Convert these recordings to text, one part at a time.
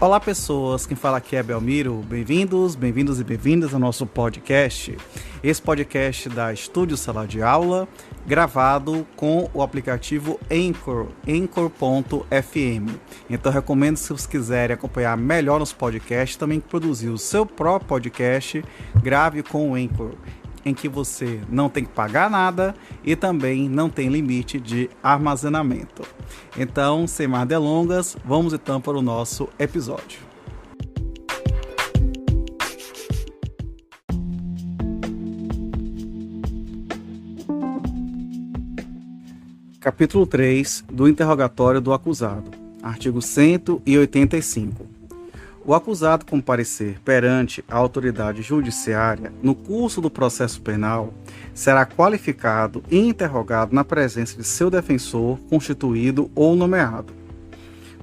Olá pessoas, quem fala aqui é Belmiro, bem-vindos e bem-vindas ao nosso podcast. Esse podcast da Estúdio Sala de Aula, gravado com o aplicativo Anchor, Anchor.fm. Então recomendo, se vocês quiserem acompanhar melhor nos podcasts, também produzir o seu próprio podcast, grave com o Anchor, em que você não tem que pagar nada e também não tem limite de armazenamento. Então, sem mais delongas, vamos então para o nosso episódio. Capítulo 3 do interrogatório do acusado, artigo 185. O acusado comparecer perante a autoridade judiciária no curso do processo penal será qualificado e interrogado na presença de seu defensor constituído ou nomeado.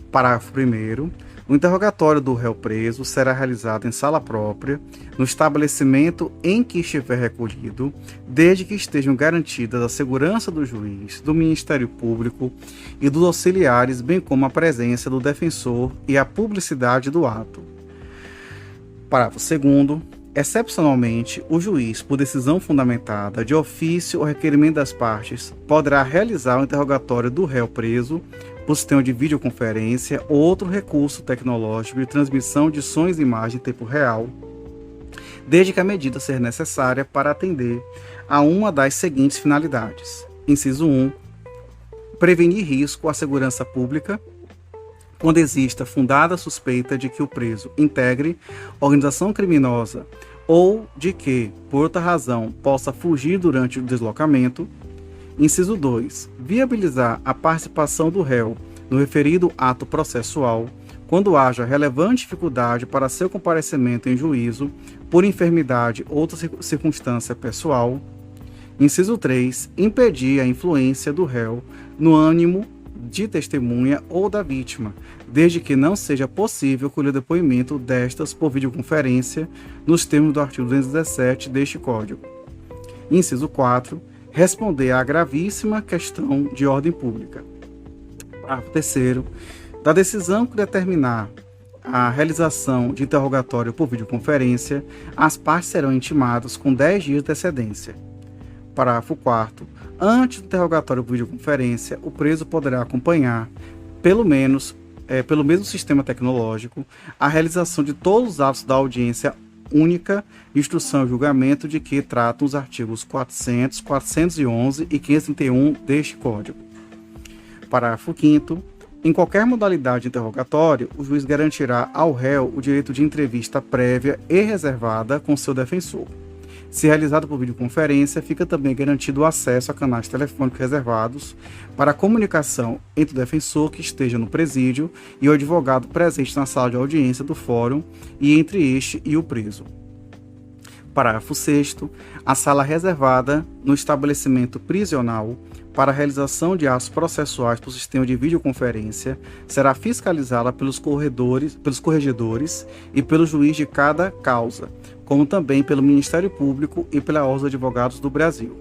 Parágrafo 1º. O interrogatório do réu preso será realizado em sala própria, no estabelecimento em que estiver recolhido, desde que estejam garantidas a segurança do juiz, do Ministério Público e dos auxiliares, bem como a presença do defensor e a publicidade do ato. Parágrafo 2º. Excepcionalmente, o juiz, por decisão fundamentada, de ofício ou requerimento das partes, poderá realizar o interrogatório do réu preso por sistema de videoconferência ou outro recurso tecnológico de transmissão de sons e imagens em tempo real, desde que a medida seja necessária para atender a uma das seguintes finalidades. Inciso 1. Prevenir risco à segurança pública, quando exista fundada suspeita de que o preso integre organização criminosa ou de que, por outra razão, possa fugir durante o deslocamento. Inciso 2. Viabilizar a participação do réu no referido ato processual, quando haja relevante dificuldade para seu comparecimento em juízo por enfermidade ou outra circunstância pessoal. Inciso 3. Impedir a influência do réu no ânimo de testemunha ou da vítima, desde que não seja possível colher depoimento destas por videoconferência, nos termos do artigo 217 deste Código. Inciso 4. Responder à gravíssima questão de ordem pública. Parágrafo 3º. Da decisão que determinar a realização de interrogatório por videoconferência, as partes serão intimadas com 10 dias de antecedência. Parágrafo 4º. Antes do interrogatório por videoconferência, o preso poderá acompanhar, pelo mesmo sistema tecnológico, a realização de todos os atos da audiência única, instrução e julgamento de que tratam os artigos 400, 411 e 531 deste Código. Parágrafo 5º. Em qualquer modalidade de interrogatório, o juiz garantirá ao réu o direito de entrevista prévia e reservada com seu defensor. Se realizado por videoconferência, fica também garantido o acesso a canais telefônicos reservados para a comunicação entre o defensor que esteja no presídio e o advogado presente na sala de audiência do fórum e entre este e o preso. Parágrafo 6º. A sala reservada no estabelecimento prisional para a realização de atos processuais por sistema de videoconferência será fiscalizada pelos corregedores e pelo juiz de cada causa, como também pelo Ministério Público e pela Ordem dos Advogados do Brasil.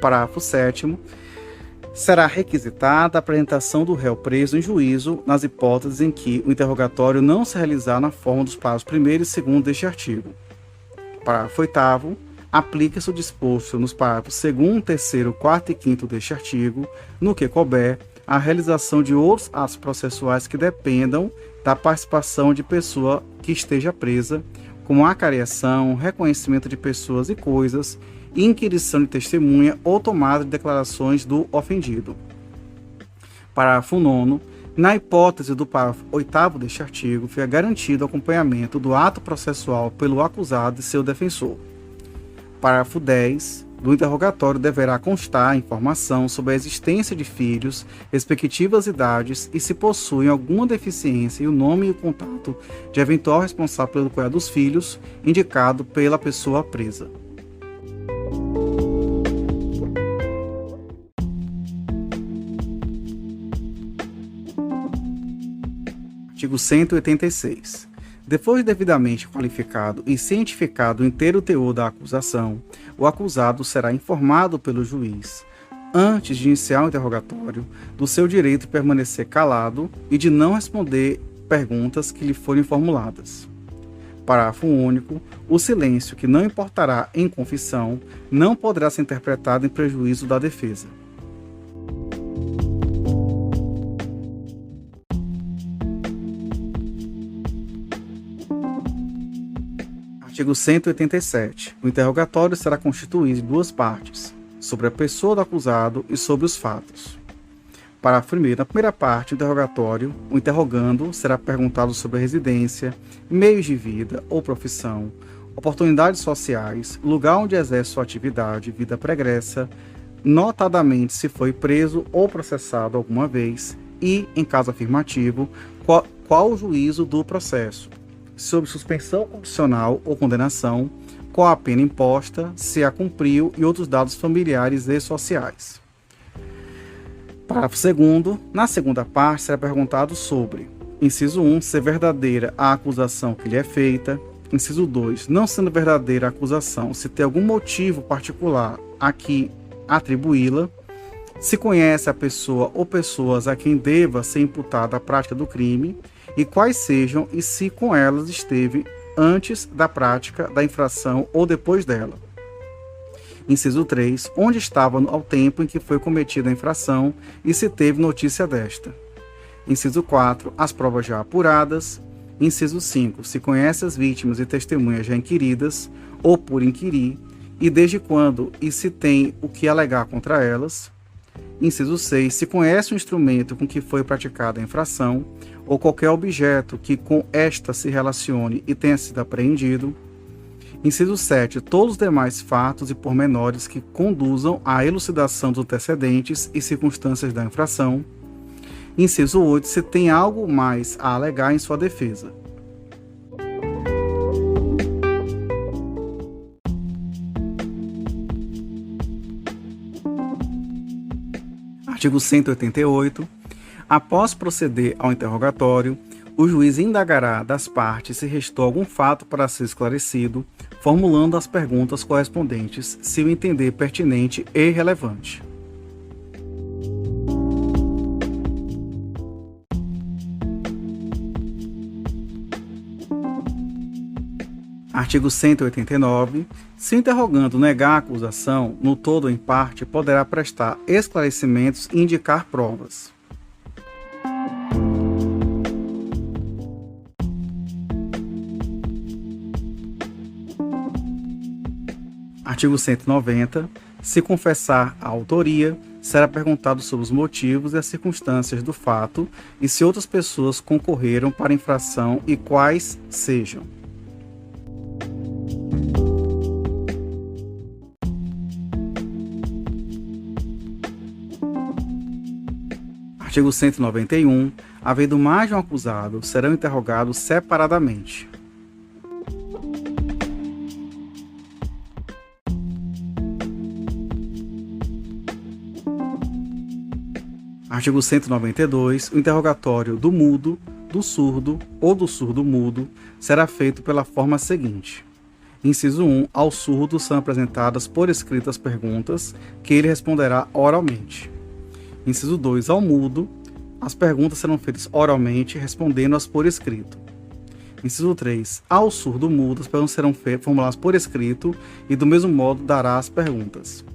Parágrafo 7º. Será requisitada a apresentação do réu preso em juízo nas hipóteses em que o interrogatório não se realizar na forma dos parágrafos 1º e 2º deste artigo. Parágrafo 8º. Aplica-se o disposto nos parágrafos 2º, 3º, 4º e 5º deste artigo, no que couber, a realização de outros atos processuais que dependam da participação de pessoa que esteja presa, como acariação, reconhecimento de pessoas e coisas, inquirição de testemunha ou tomada de declarações do ofendido. Parágrafo 9º. Na hipótese do parágrafo 8º deste artigo, fica garantido o acompanhamento do ato processual pelo acusado e seu defensor. Parágrafo 10. Do interrogatório deverá constar informação sobre a existência de filhos, respectivas idades e se possuem alguma deficiência e o nome e o contato de eventual responsável pelo cuidado dos filhos, indicado pela pessoa presa. Artigo 186. Depois de devidamente qualificado e cientificado o inteiro teor da acusação, o acusado será informado pelo juiz, antes de iniciar o interrogatório, do seu direito de permanecer calado e de não responder perguntas que lhe forem formuladas. Parágrafo único. O silêncio que não importará em confissão não poderá ser interpretado em prejuízo da defesa. Artigo 187. O interrogatório será constituído de duas partes, sobre a pessoa do acusado e sobre os fatos. Parágrafo 1º. Na primeira parte do interrogatório, o interrogando será perguntado sobre a residência, meios de vida ou profissão, oportunidades sociais, lugar onde exerce sua atividade, vida pregressa, notadamente se foi preso ou processado alguma vez e, em caso afirmativo, qual o juízo do processo, sob suspensão condicional ou condenação, qual a pena imposta, se a cumpriu e outros dados familiares e sociais. Parágrafo 2º. Na segunda parte será perguntado sobre: inciso 1, ser verdadeira a acusação que lhe é feita. Inciso 2, não sendo verdadeira a acusação, se tem algum motivo particular a que atribuí-la. Se conhece a pessoa ou pessoas a quem deva ser imputada a prática do crime e quais sejam e se com elas esteve antes da prática da infração ou depois dela. Inciso 3, onde estava ao tempo em que foi cometida a infração e se teve notícia desta. Inciso 4, as provas já apuradas. Inciso 5, se conhece as vítimas e testemunhas já inquiridas ou por inquirir e desde quando e se tem o que alegar contra elas. Inciso 6, se conhece o instrumento com que foi praticada a infração ou qualquer objeto que com esta se relacione e tenha sido apreendido. Inciso 7, todos os demais fatos e pormenores que conduzam à elucidação dos antecedentes e circunstâncias da infração. Inciso 8, se tem algo mais a alegar em sua defesa. Artigo 188. Após proceder ao interrogatório, o juiz indagará das partes se restou algum fato para ser esclarecido, formulando as perguntas correspondentes, se o entender pertinente e relevante. Artigo 189. Se o interrogando negar a acusação, no todo ou em parte, poderá prestar esclarecimentos e indicar provas. Artigo 190. Se confessar a autoria, será perguntado sobre os motivos e as circunstâncias do fato e se outras pessoas concorreram para a infração e quais sejam. Artigo 191. Havendo mais de um acusado, serão interrogados separadamente. Artigo 192. O interrogatório do mudo, do surdo ou do surdo-mudo será feito pela forma seguinte. Inciso 1. Ao surdo são apresentadas por escrito as perguntas, que ele responderá oralmente. Inciso 2. Ao mudo, as perguntas serão feitas oralmente, respondendo-as por escrito. Inciso 3. Ao surdo-mudo, as perguntas serão formuladas por escrito e, do mesmo modo, dará as perguntas.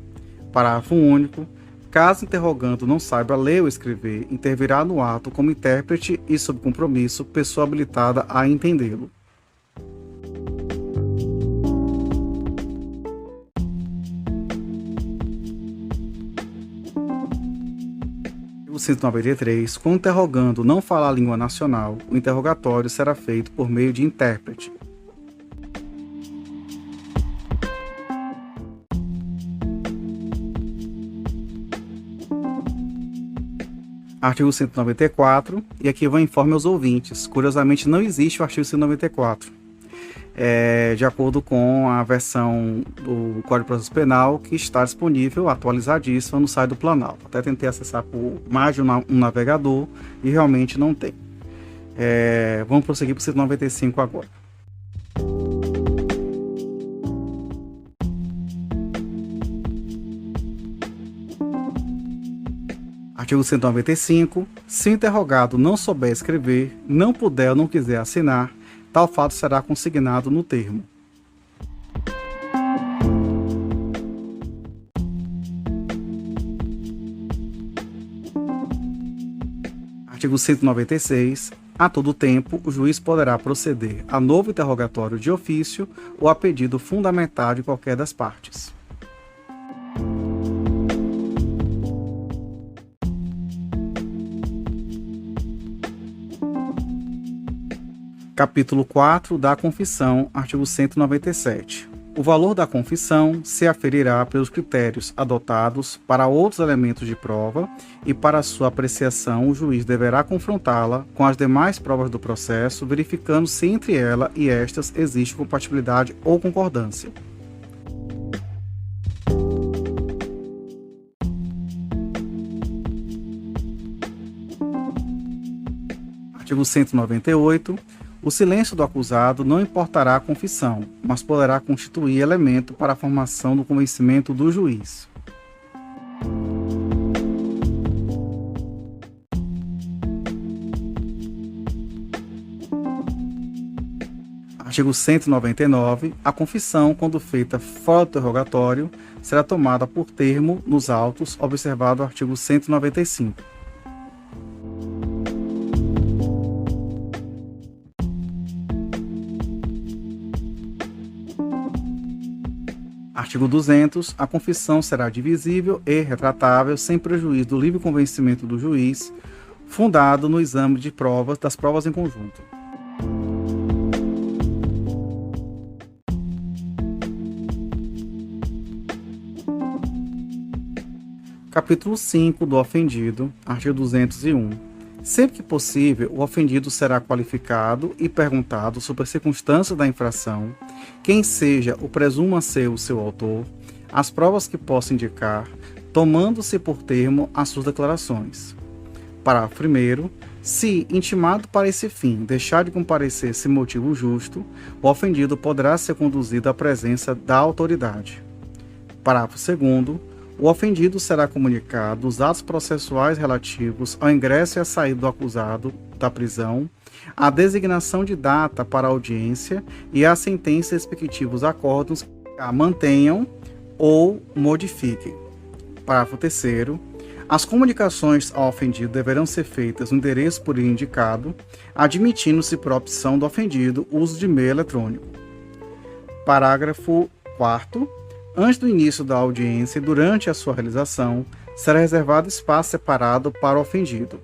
Parágrafo único. Caso o interrogando não saiba ler ou escrever, intervirá no ato como intérprete e, sob compromisso, pessoa habilitada a entendê-lo. Artigo 193. Quando o interrogando não falar a língua nacional, o interrogatório será feito por meio de intérprete. Artigo 194, e aqui eu informo aos ouvintes. Curiosamente, não existe o artigo 194. De acordo com a versão do Código de Processo Penal que está disponível, atualizadíssima, no site do Planalto. Até tentei acessar por mais de um navegador e realmente não tem. Vamos prosseguir para o 195 agora. Artigo Artigo 195. Se o interrogado não souber escrever, não puder ou não quiser assinar, tal fato será consignado no termo. Artigo 196. A todo tempo, o juiz poderá proceder a novo interrogatório de ofício ou a pedido fundamental de qualquer das partes. Capítulo 4 da Confissão, artigo 197. O valor da confissão se aferirá pelos critérios adotados para outros elementos de prova e para sua apreciação o juiz deverá confrontá-la com as demais provas do processo, verificando se entre ela e estas existe compatibilidade ou concordância. Artigo 198. O silêncio do acusado não importará à confissão, mas poderá constituir elemento para a formação do convencimento do juiz. Artigo 199. A confissão, quando feita fora do interrogatório, será tomada por termo nos autos, observado o artigo 195. Artigo 200. A confissão será divisível e retratável sem prejuízo do livre convencimento do juiz, fundado no exame de provas das provas em conjunto. Capítulo 5 do ofendido, artigo 201. Sempre que possível, o ofendido será qualificado e perguntado sobre as circunstâncias da infração, quem seja ou presuma ser o seu autor, as provas que possa indicar, tomando-se por termo as suas declarações. Parágrafo 1º. Se, intimado para esse fim, deixar de comparecer sem motivo justo, o ofendido poderá ser conduzido à presença da autoridade. Parágrafo 2º. O ofendido será comunicado os atos processuais relativos ao ingresso e à saída do acusado da prisão, a designação de data para a audiência e a sentença respectivos acórdãos que a mantenham ou modifiquem. Parágrafo 3º. As comunicações ao ofendido deverão ser feitas no endereço por ele indicado, admitindo-se por opção do ofendido o uso de e-mail eletrônico. Parágrafo 4º. Antes do início da audiência e durante a sua realização, será reservado espaço separado para o ofendido.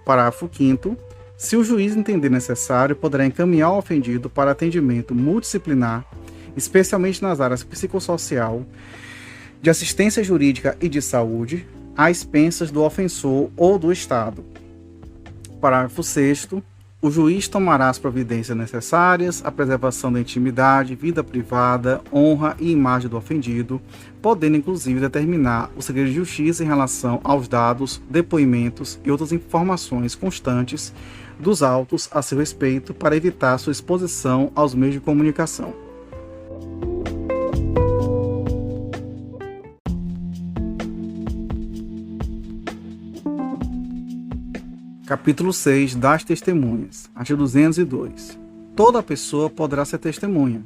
Parágrafo 5º. Se o juiz entender necessário, poderá encaminhar o ofendido para atendimento multidisciplinar, especialmente nas áreas psicossocial, de assistência jurídica e de saúde, às expensas do ofensor ou do Estado. Parágrafo 6º. O juiz tomará as providências necessárias à preservação da intimidade, vida privada, honra e imagem do ofendido, podendo inclusive determinar o segredo de justiça em relação aos dados, depoimentos e outras informações constantes dos autos a seu respeito para evitar sua exposição aos meios de comunicação. Capítulo 6 das testemunhas, artigo 202. Toda pessoa poderá ser testemunha.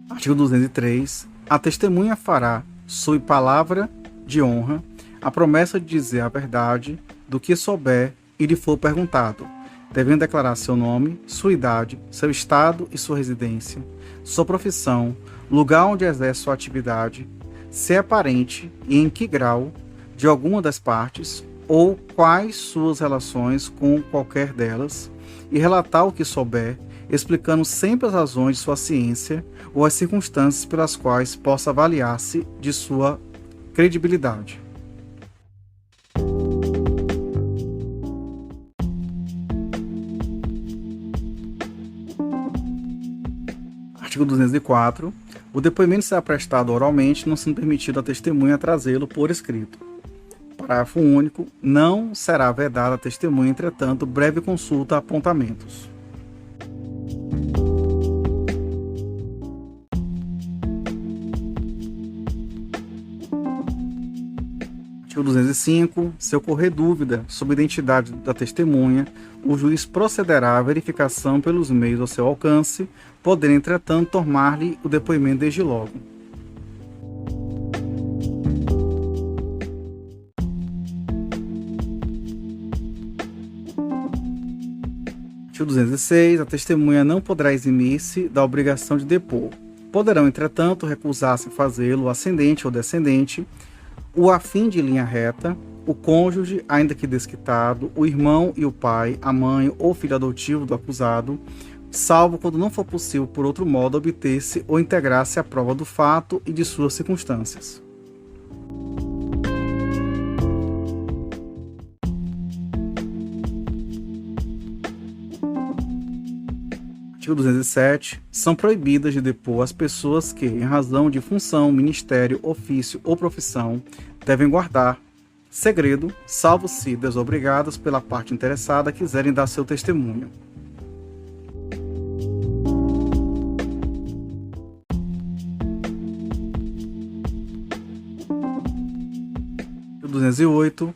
Artigo 203. A testemunha fará, sob palavra de honra, a promessa de dizer a verdade do que souber e lhe for perguntado, devendo declarar seu nome, sua idade, seu estado e sua residência, sua profissão, lugar onde exerce sua atividade, se é parente e em que grau de alguma das partes, ou quais suas relações com qualquer delas, e relatar o que souber, explicando sempre as razões de sua ciência ou as circunstâncias pelas quais possa avaliar-se de sua credibilidade. Artigo 204. O depoimento será prestado oralmente, não sendo permitido à testemunha trazê-lo por escrito. Parágrafo único. Não será vedada à testemunha, entretanto, breve consulta a apontamentos. Artigo 205. Se ocorrer dúvida sobre a identidade da testemunha, o juiz procederá à verificação pelos meios ao seu alcance, podendo, entretanto, tomar-lhe o depoimento desde logo. Artigo 206. A testemunha não poderá eximir-se da obrigação de depor. Poderão, entretanto, recusar-se a fazê-lo o ascendente ou descendente, o afim de linha reta, o cônjuge, ainda que desquitado, o irmão e o pai, a mãe ou filho adotivo do acusado, salvo quando não for possível por outro modo obter-se ou integrar-se à prova do fato e de suas circunstâncias. Artigo 207. São proibidas de depor as pessoas que, em razão de função, ministério, ofício ou profissão, devem guardar segredo, salvo se desobrigadas pela parte interessada quiserem dar seu testemunho. Artigo 208.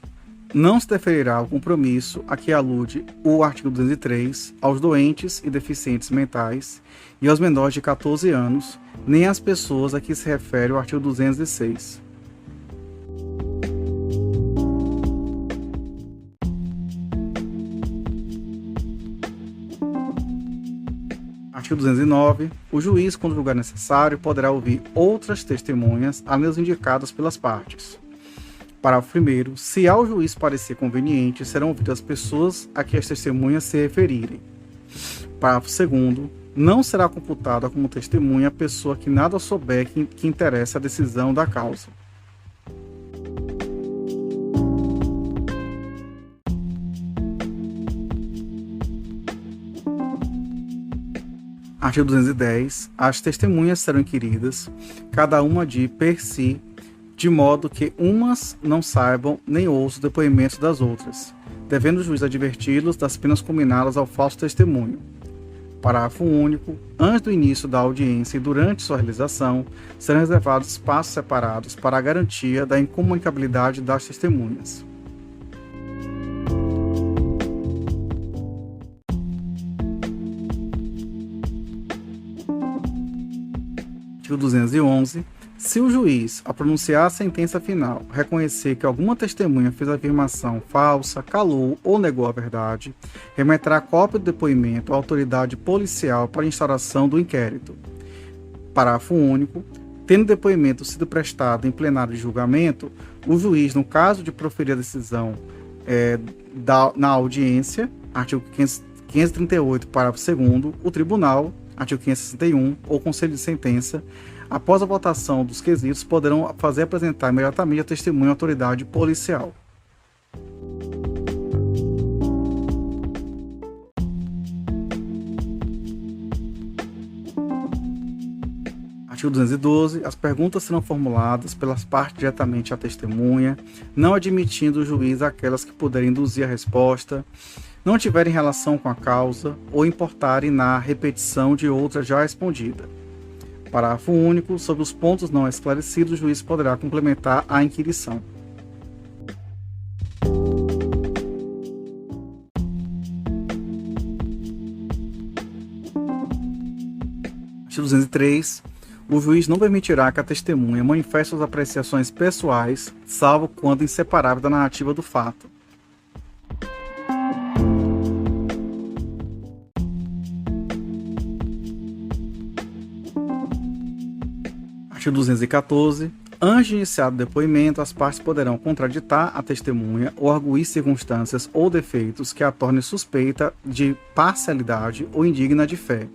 Não se deferirá o compromisso a que alude o artigo 203 aos doentes e deficientes mentais e aos menores de 14 anos, nem às pessoas a que se refere o artigo 206. Artigo 209. O juiz, quando julgar necessário, poderá ouvir outras testemunhas, além das indicadas pelas partes. Parágrafo 1º. Se ao juiz parecer conveniente, serão ouvidas as pessoas a que as testemunhas se referirem. Parágrafo 2º. Não será computada como testemunha a pessoa que nada souber que interessa a decisão da causa. Artigo 210. As testemunhas serão inquiridas, cada uma de per si, de modo que umas não saibam nem ouçam os depoimentos das outras, devendo o juiz adverti-los das penas combinadas ao falso testemunho. Parágrafo único. Antes do início da audiência e durante sua realização, serão reservados espaços separados para a garantia da incomunicabilidade das testemunhas. Artigo 211. Se o juiz, ao pronunciar a sentença final, reconhecer que alguma testemunha fez afirmação falsa, calou ou negou a verdade, remeterá cópia do depoimento à autoridade policial para instauração do inquérito. Parágrafo único. Tendo o depoimento sido prestado em plenário de julgamento, o juiz, no caso de proferir a decisão na audiência, artigo 538, parágrafo 2º, o tribunal, artigo 561, ou conselho de sentença, após a votação dos quesitos, poderão fazer apresentar imediatamente a testemunha à autoridade policial. Artigo 212. As perguntas serão formuladas pelas partes diretamente à testemunha, não admitindo o juiz aquelas que puderem induzir a resposta, não tiverem relação com a causa ou importarem na repetição de outra já respondida. Parágrafo único. Sobre os pontos não esclarecidos, o juiz poderá complementar a inquirição. Artigo 203. O juiz não permitirá que a testemunha manifeste suas apreciações pessoais, salvo quando inseparável da narrativa do fato. Artigo 214. Antes de iniciado o depoimento, as partes poderão contraditar a testemunha ou arguir circunstâncias ou defeitos que a tornem suspeita de parcialidade ou indigna de fé.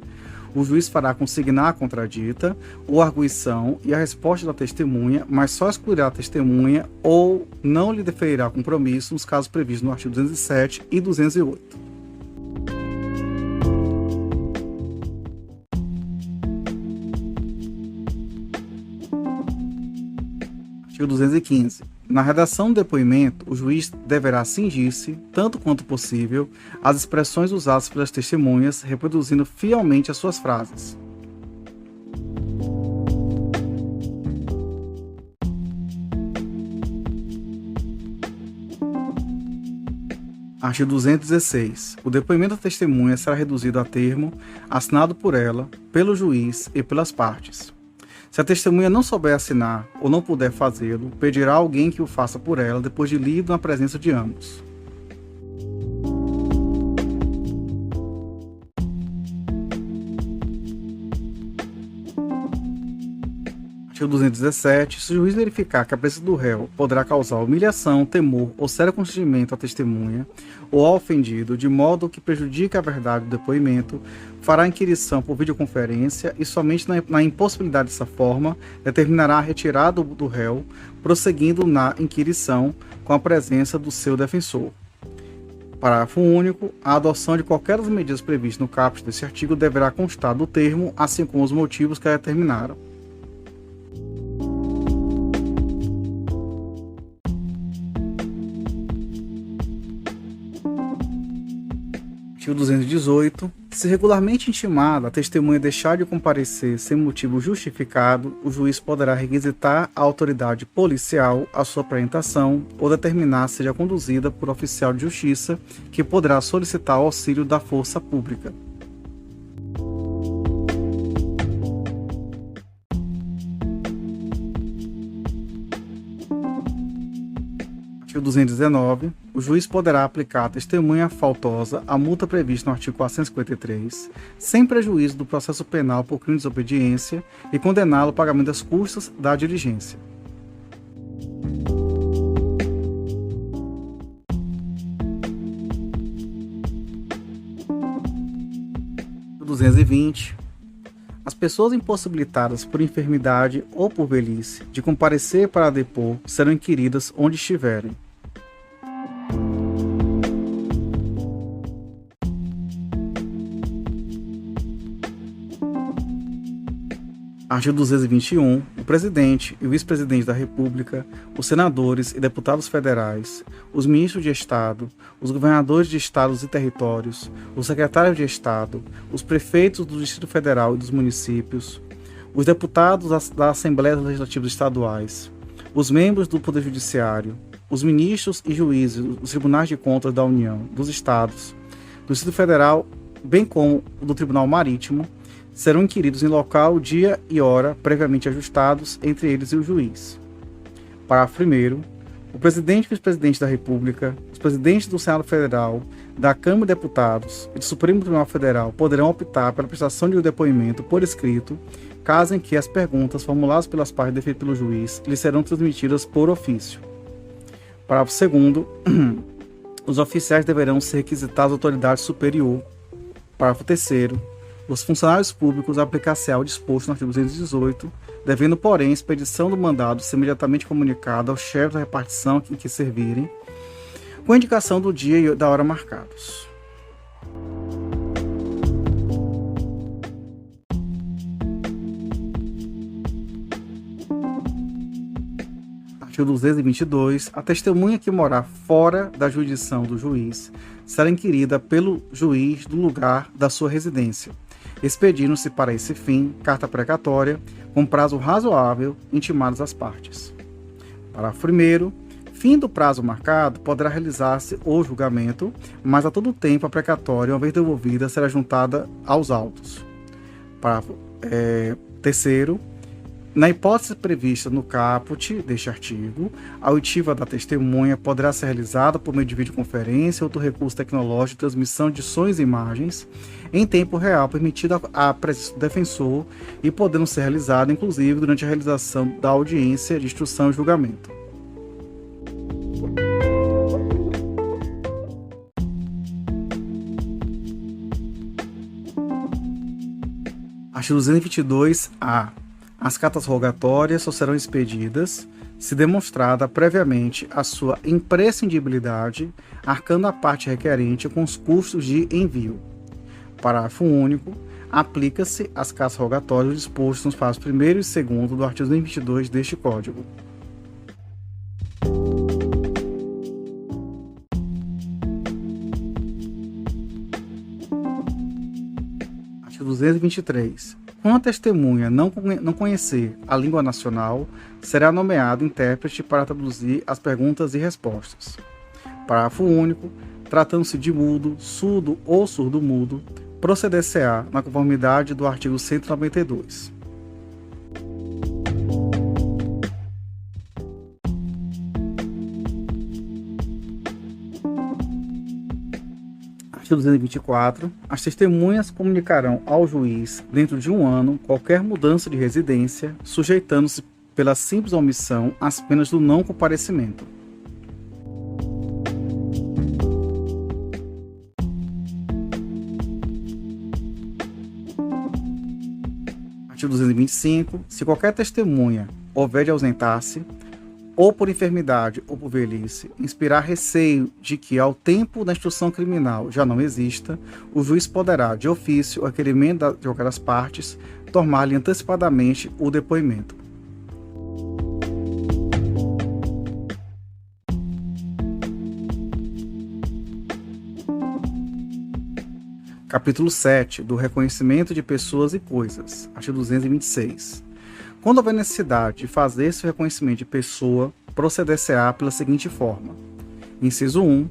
O juiz fará consignar a contradita ou arguição e a resposta da testemunha, mas só excluirá a testemunha ou não lhe deferirá compromisso nos casos previstos no artigo 207 e 208. Artigo 215. Na redação do depoimento, o juiz deverá cingir-se, tanto quanto possível, às expressões usadas pelas testemunhas, reproduzindo fielmente as suas frases. Artigo 216. O depoimento da testemunha será reduzido a termo assinado por ela, pelo juiz e pelas partes. Se a testemunha não souber assinar ou não puder fazê-lo, pedirá a alguém que o faça por ela depois de lido na presença de ambos. Artigo 217. Se o juiz verificar que a presença do réu poderá causar humilhação, temor ou sério constrangimento à testemunha ou ao ofendido, de modo que prejudique a verdade do depoimento, fará a inquirição por videoconferência e somente na impossibilidade dessa forma determinará a retirada do réu, prosseguindo na inquirição com a presença do seu defensor. Parágrafo único. A adoção de qualquer das medidas previstas no caput desse artigo deverá constar do termo, assim como os motivos que a determinaram. Artigo 218. Se regularmente intimada a testemunha deixar de comparecer sem motivo justificado, o juiz poderá requisitar à autoridade policial a sua apresentação ou determinar seja conduzida por oficial de justiça, que poderá solicitar o auxílio da força pública. Artigo 219. O juiz poderá aplicar à testemunha faltosa a multa prevista no artigo 453, sem prejuízo do processo penal por crime de desobediência e condená-lo ao pagamento das custas da diligência. Artigo 220. As pessoas impossibilitadas por enfermidade ou por velhice de comparecer para depor serão inquiridas onde estiverem. Artigo 221. O presidente e o vice-presidente da República, os senadores e deputados federais, os ministros de Estado, os governadores de estados e territórios, os secretários de Estado, os prefeitos do Distrito Federal e dos municípios, os deputados da Assembleia Legislativa Estaduais, os membros do Poder Judiciário, os ministros e juízes dos Tribunais de Contas da União, dos Estados, do Distrito Federal, bem como do Tribunal Marítimo, serão inquiridos em local, dia e hora previamente ajustados entre eles e o juiz. Parágrafo 1º. O presidente e vice-presidente da República, os presidentes do Senado Federal, da Câmara de Deputados e do Supremo Tribunal Federal poderão optar pela prestação de um depoimento por escrito, caso em que as perguntas formuladas pelas partes deferidas pelo juiz lhes serão transmitidas por ofício. Parágrafo 2º. Os oficiais deverão ser requisitados à autoridade superior. Parágrafo 3º. Os funcionários públicos aplicar-se-á o disposto no artigo 218, devendo, porém, a expedição do mandado ser imediatamente comunicada aos chefes da repartição em que servirem, com a indicação do dia e da hora marcados. Artigo 222. A testemunha que morar fora da jurisdição do juiz será inquirida pelo juiz do lugar da sua residência, expedindo-se para esse fim carta precatória com prazo razoável intimados às partes. Parágrafo 1º. Fim do prazo marcado, poderá realizar-se o julgamento, mas a todo tempo a precatória, uma vez devolvida, será juntada aos autos. Parágrafo 3º. Na hipótese prevista no caput deste artigo, a oitiva da testemunha poderá ser realizada por meio de videoconferência ou outro recurso tecnológico de transmissão de sons e imagens em tempo real, permitida a presença do defensor e podendo ser realizada, inclusive, durante a realização da audiência de instrução e julgamento. Artigo 222-A. As cartas rogatórias só serão expedidas se demonstrada previamente a sua imprescindibilidade, arcando a parte requerente com os custos de envio. Parágrafo único. Aplica-se às cartas rogatórias dispostas nos parágrafos 1º e 2º do artigo 222 deste Código. Artigo 223. Quando a testemunha não conhecer a língua nacional, será nomeado intérprete para traduzir as perguntas e respostas. Parágrafo único. tratando-se de mudo, surdo ou surdo-mudo, proceder-se-á na conformidade do artigo 192. Artigo 224. As testemunhas comunicarão ao juiz, dentro de 1 ano, qualquer mudança de residência, sujeitando-se pela simples omissão às penas do não comparecimento. Artigo 225. Se qualquer testemunha houver de ausentar-se, ou por enfermidade ou por velhice, inspirar receio de que ao tempo da instrução criminal já não exista, o juiz poderá, de ofício, a requerimento de qualquer das partes, tomar-lhe antecipadamente o depoimento. Capítulo 7 do reconhecimento de pessoas e coisas. Artigo 226. Quando houver necessidade de fazer-se o reconhecimento de pessoa, proceder-se-á pela seguinte forma. Inciso 1.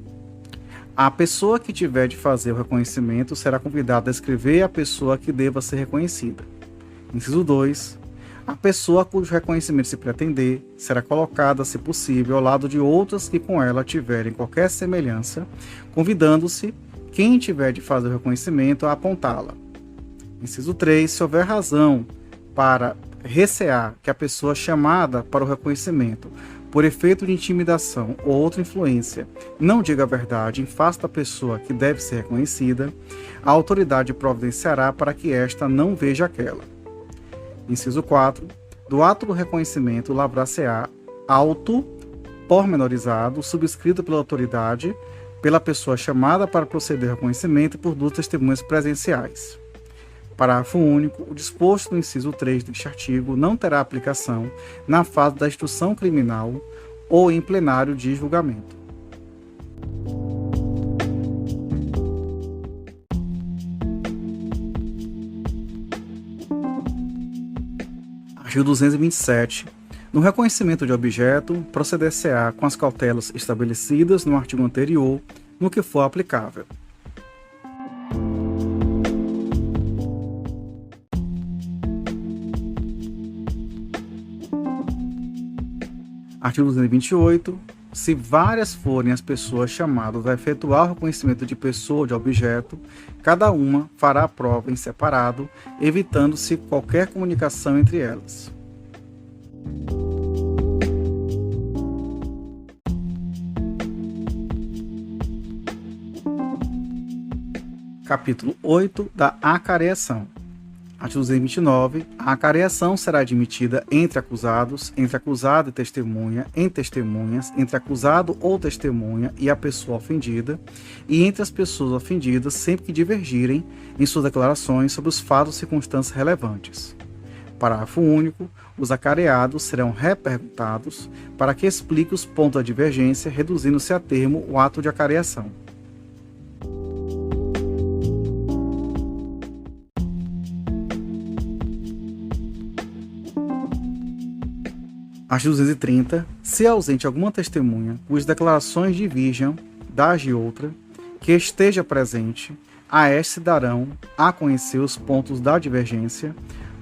A pessoa que tiver de fazer o reconhecimento será convidada a escrever a pessoa que deva ser reconhecida. Inciso 2. A pessoa cujo reconhecimento se pretender será colocada, se possível, ao lado de outras que com ela tiverem qualquer semelhança, convidando-se quem tiver de fazer o reconhecimento a apontá-la. Inciso 3. Se houver razão para recear que a pessoa chamada para o reconhecimento, por efeito de intimidação ou outra influência, não diga a verdade em face da pessoa que deve ser reconhecida, a autoridade providenciará para que esta não veja aquela. Inciso 4. Do ato do reconhecimento lavrar-se-á auto pormenorizado, subscrito pela autoridade, pela pessoa chamada para proceder ao reconhecimento e por 2 testemunhas presenciais. Parágrafo único. O disposto no inciso 3 deste artigo não terá aplicação na fase da instrução criminal ou em plenário de julgamento. Artigo 227. No reconhecimento de objeto, proceder-se-á com as cautelas estabelecidas no artigo anterior, no que for aplicável. Artigo 228. Se várias forem as pessoas chamadas a efetuar o reconhecimento de pessoa ou de objeto, cada uma fará a prova em separado, evitando-se qualquer comunicação entre elas. Capítulo 8 da acareação. Artigo 229. A acareação será admitida entre acusados, entre acusado e testemunha, em testemunhas, entre acusado ou testemunha e a pessoa ofendida, e entre as pessoas ofendidas, sempre que divergirem em suas declarações sobre os fatos e circunstâncias relevantes. Parágrafo único. Os acareados serão reperguntados para que explique os pontos da divergência, reduzindo-se a termo o ato de acareação. Artigo 230. Se ausente alguma testemunha, cujas declarações diverjam das de outra, que esteja presente, a esta se darão a conhecer os pontos da divergência,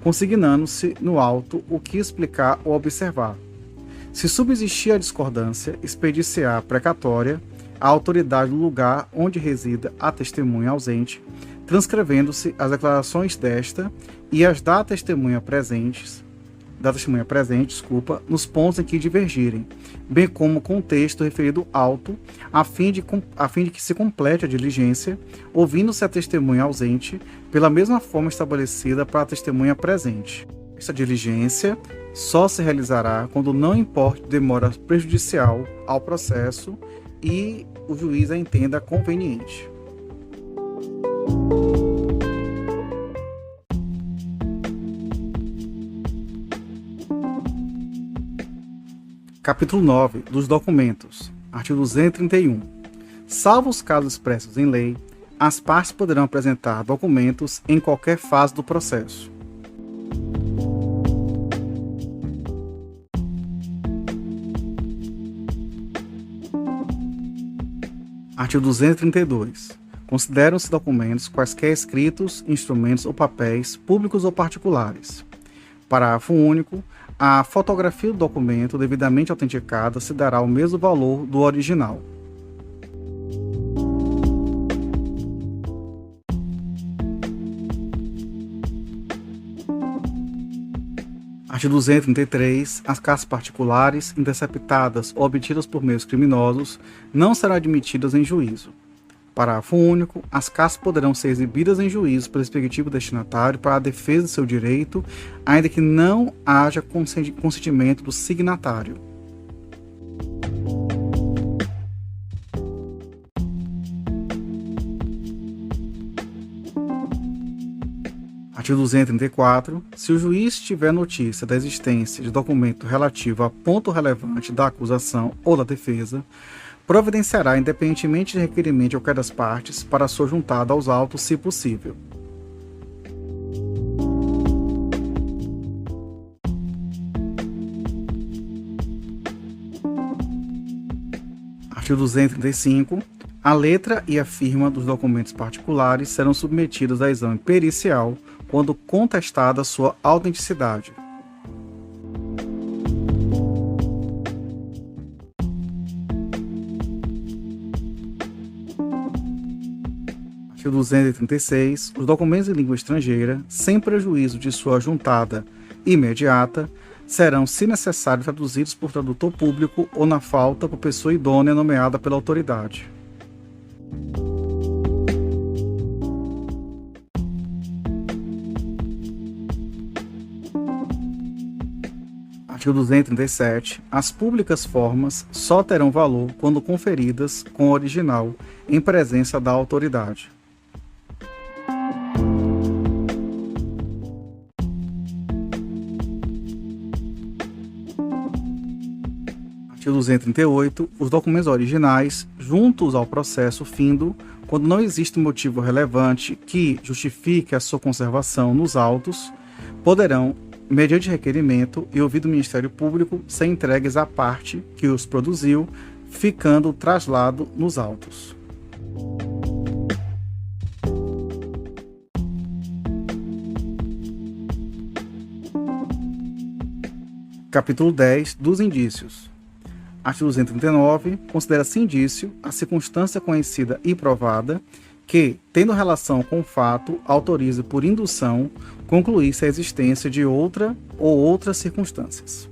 consignando-se no auto o que explicar ou observar. Se subsistir a discordância, expedir-se-á precatória à autoridade do lugar onde resida a testemunha ausente, transcrevendo-se as declarações desta e as da testemunha presente, nos pontos em que divergirem, bem como o contexto referido auto, a fim de que se complete a diligência, ouvindo-se a testemunha ausente, pela mesma forma estabelecida para a testemunha presente. Esta diligência só se realizará quando não importe demora prejudicial ao processo e o juiz a entenda conveniente. Capítulo 9 dos documentos. Artigo 231. Salvo os casos expressos em lei, as partes poderão apresentar documentos em qualquer fase do processo. Artigo 232. Consideram-se documentos quaisquer escritos, instrumentos ou papéis, públicos ou particulares. Parágrafo único. A fotografia do documento devidamente autenticada se dará o mesmo valor do original. Artigo 233. As cartas particulares, interceptadas ou obtidas por meios criminosos, não serão admitidas em juízo. Parágrafo único. As cartas poderão ser exibidas em juízo pelo respectivo destinatário para a defesa de seu direito, ainda que não haja consentimento do signatário. Artigo 234. Se o juiz tiver notícia da existência de documento relativo a ponto relevante da acusação ou da defesa, providenciará, independentemente de requerimento de qualquer das partes, para sua juntada aos autos, se possível. Artigo 235. A letra e a firma dos documentos particulares serão submetidas a exame pericial quando contestada sua autenticidade. Artigo 236. Os documentos em língua estrangeira, sem prejuízo de sua juntada imediata, serão, se necessário, traduzidos por tradutor público ou, na falta, por pessoa idônea nomeada pela autoridade. Artigo 237. As públicas formas só terão valor quando conferidas com o original em presença da autoridade. Artigo 238. Os documentos originais, juntos ao processo findo, quando não existe motivo relevante que justifique a sua conservação nos autos, poderão, mediante requerimento e ouvido do Ministério Público, ser entregues à parte que os produziu, ficando o traslado nos autos. Capítulo 10. Dos indícios. Artigo 239. Considera-se indício a circunstância conhecida e provada que, tendo relação com o fato, autorize por indução concluir-se a existência de outra ou outras circunstâncias.